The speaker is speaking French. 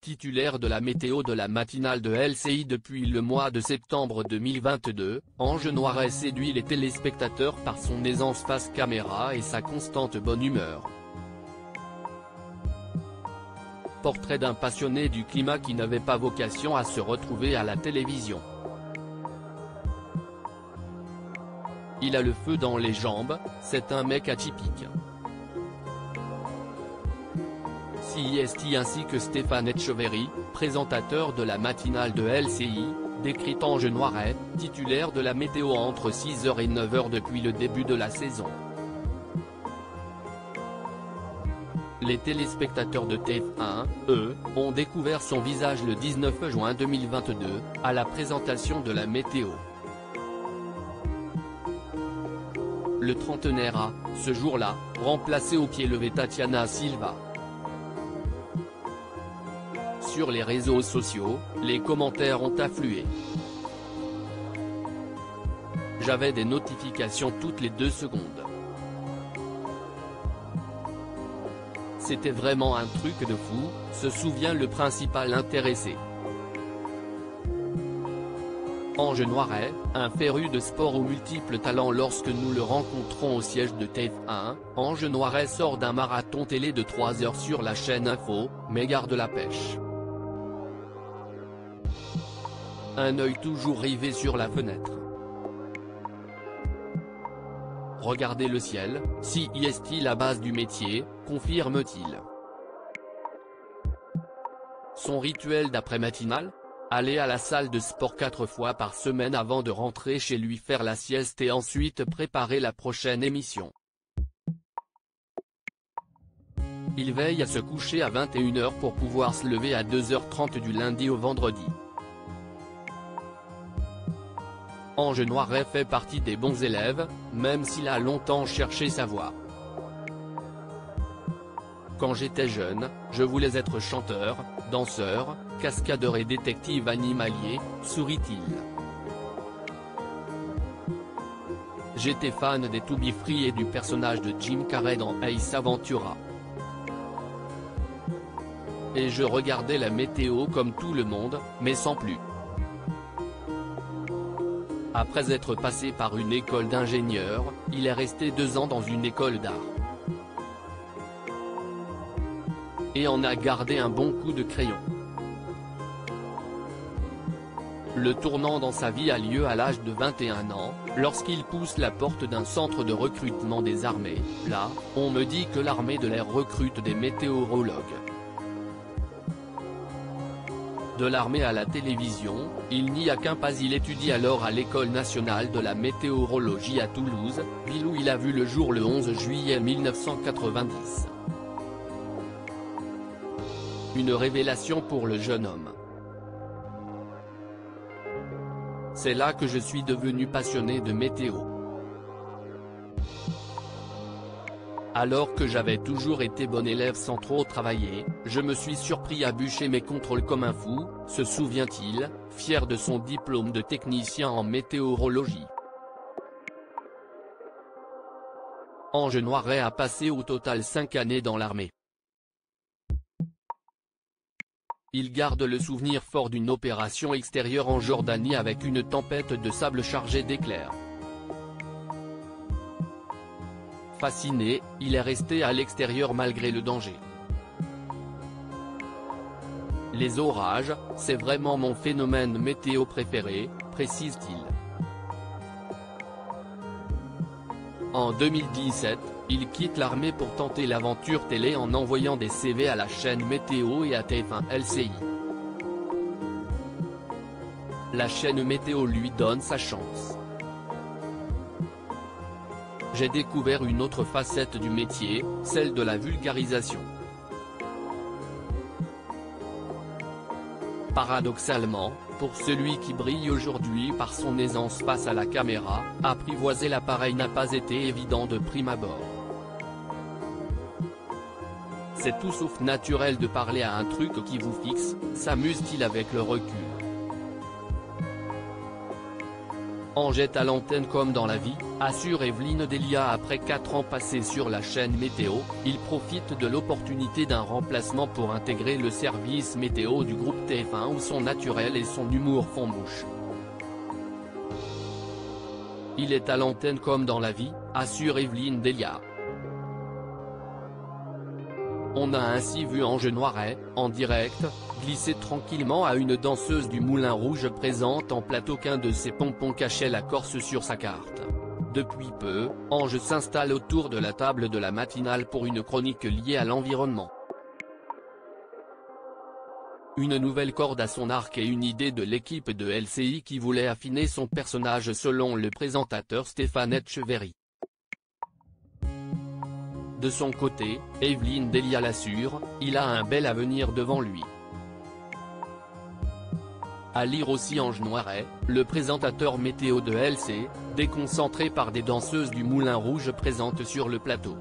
titulaire de la météo de la matinale de LCI depuis le mois de septembre 2022, Ange Noiret séduit les téléspectateurs par son aisance face caméra et sa constante bonne humeur. Portrait d'un passionné du climat qui n'avait pas vocation à se retrouver à la télévision. Il a le feu dans les jambes, c'est un mec atypique. CIST ainsi que Stéphane Etcheverry, présentateur de la matinale de LCI, décrit Ange Noiret, titulaire de la météo entre 6h et 9h depuis le début de la saison. Les téléspectateurs de TF1, eux, ont découvert son visage le 19 juin 2022, à la présentation de la météo. Le trentenaire a, ce jour-là, remplacé au pied levé Tatiana Silva. Sur les réseaux sociaux, les commentaires ont afflué. J'avais des notifications toutes les 2 secondes. C'était vraiment un truc de fou, se souvient le principal intéressé. Ange Noiret, un féru de sport aux multiples talents. Lorsque nous le rencontrons au siège de TF1, Ange Noiret sort d'un marathon télé de 3 heures sur la chaîne Info, mais garde la pêche. Un œil toujours rivé sur la fenêtre. Regardez le ciel, CIST la base du métier, confirme-t-il. Son rituel d'après-matinale ? Aller à la salle de sport 4 fois par semaine avant de rentrer chez lui faire la sieste et ensuite préparer la prochaine émission. Il veille à se coucher à 21h pour pouvoir se lever à 2h30 du lundi au vendredi. Ange Noiret fait partie des bons élèves, même s'il a longtemps cherché sa voie. Quand j'étais jeune, je voulais être chanteur, danseur, cascadeur et détective animalier, sourit-il. J'étais fan des To Be Free et du personnage de Jim Carrey dans Ace Ventura. Et je regardais la météo comme tout le monde, mais sans plus. Après être passé par une école d'ingénieur, il est resté 2 ans dans une école d'art. Et en a gardé un bon coup de crayon. Le tournant dans sa vie a lieu à l'âge de 21 ans, lorsqu'il pousse la porte d'un centre de recrutement des armées. Là, on me dit que l'armée de l'air recrute des météorologues. De l'armée à la télévision, il n'y a qu'un pas. Il étudie alors à l'École nationale de la météorologie à Toulouse, ville où il a vu le jour le 11 juillet 1990. Une révélation pour le jeune homme. C'est là que je suis devenu passionné de météo. Alors que j'avais toujours été bon élève sans trop travailler, je me suis surpris à bûcher mes contrôles comme un fou, se souvient-il, fier de son diplôme de technicien en météorologie. Ange Noiret a passé au total 5 années dans l'armée. Il garde le souvenir fort d'une opération extérieure en Jordanie avec une tempête de sable chargée d'éclairs. Fasciné, il est resté à l'extérieur malgré le danger. Les orages, c'est vraiment mon phénomène météo préféré, précise-t-il. En 2017, il quitte l'armée pour tenter l'aventure télé en envoyant des CV à la chaîne Météo et à TF1 LCI. La chaîne Météo lui donne sa chance. J'ai découvert une autre facette du métier, celle de la vulgarisation. Paradoxalement, pour celui qui brille aujourd'hui par son aisance face à la caméra, apprivoiser l'appareil n'a pas été évident de prime abord. C'est tout sauf naturel de parler à un truc qui vous fixe, s'amuse-t-il avec le recul. Ange est à l'antenne comme dans la vie, assure Evelyne Delia. Après 4 ans passés sur la chaîne météo, il profite de l'opportunité d'un remplacement pour intégrer le service météo du groupe TF1 où son naturel et son humour font mouche. Il est à l'antenne comme dans la vie, assure Evelyne Delia. On a ainsi vu Ange Noiret, en direct, glisser tranquillement à une danseuse du Moulin Rouge présente en plateau qu'un de ses pompons cachait la Corse sur sa carte. Depuis peu, Ange s'installe autour de la table de la matinale pour une chronique liée à l'environnement. Une nouvelle corde à son arc et une idée de l'équipe de LCI qui voulait affiner son personnage selon le présentateur Stéphane Etcheverry. De son côté, Evelyne Delia l'assure, il a un bel avenir devant lui. À lire aussi Ange Noiret, le présentateur météo de LC, déconcentré par des danseuses du Moulin Rouge présentes sur le plateau.